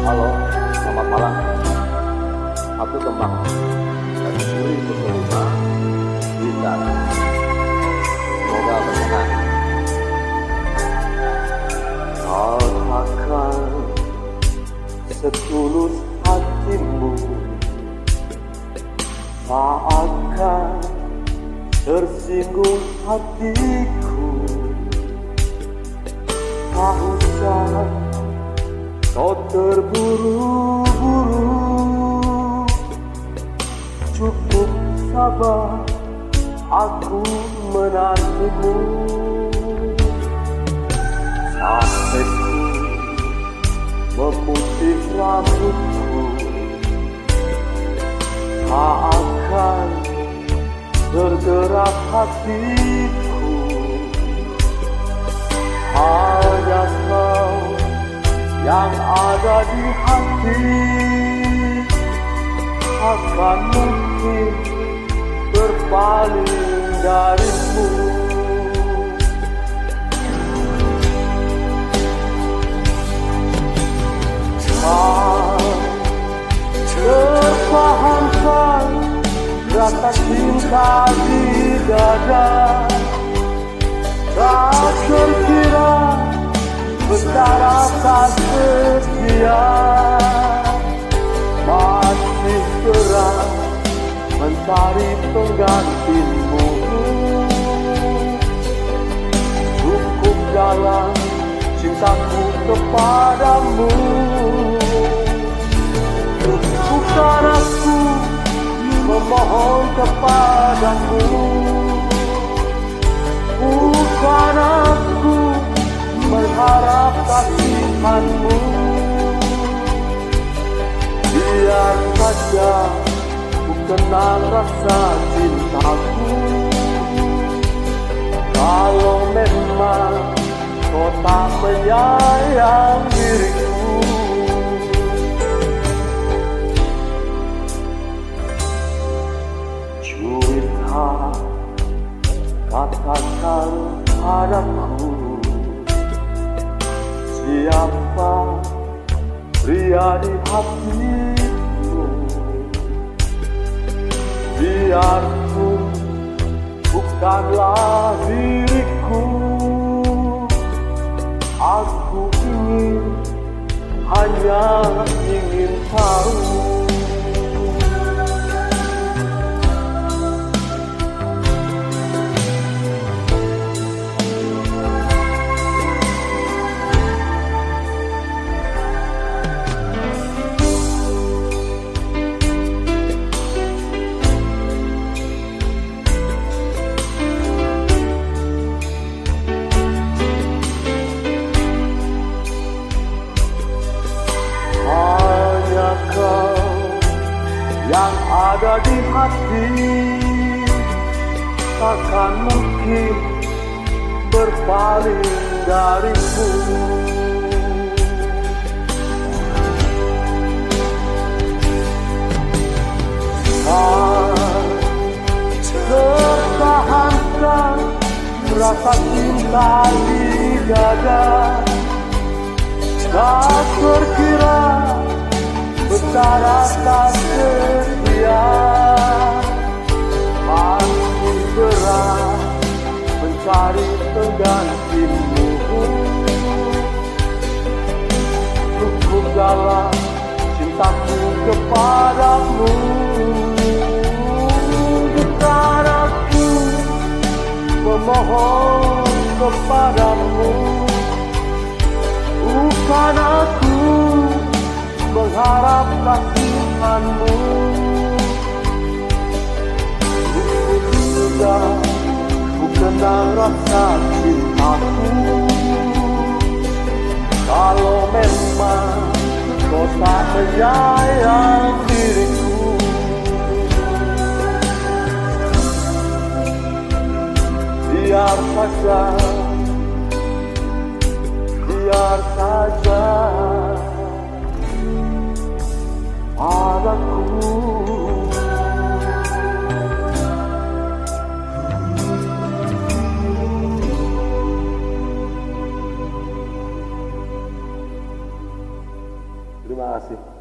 Halo, selamat malam. Aku Kemang dari Suri Pesulima Blitar. Semoga berkenan. Katakan setulus hatimu, tak akan tersinggung hatiku. Tak usah kau terburu-buru, cukup sabar aku menantimu. Sampai ku memutih rambutku, tak akan tergerak hatiku. Hanya kau yang ada di hati, akan mungkin berpaling darimu. Tak terpahamkan rasa cinta di dada, tak terkira besar rasa setia. Masih terang mencari penggantimu. Cukup jalan cintaku kepadamu. Bukan aku memohon kepadamu, bukan aku mengharap kasihanmu. Biar saja ku kenal rasa cintaku. Kalau memang kau tak menyayang diriku, cuita katakan padaku, siapa pria di hatimu. Biarpun bukanlah diriku, aku hanya ingin tahu. Yang ada di hati, takkan mungkin berpaling dariku. Tak tertahankan rasa cinta di dada, tak terkira besar rasa setia. Masih berat mencari penggantimu. Cukup dalam cintaku kepadamu. Bukan aku memohon kepadamu, bukan aku mengharap kasihanmu. Sudah ku kenal rasa cintaku. Kalau memang kau tak menyayang diriku, biar saja, biar saja padaku. Terima Terima kasih.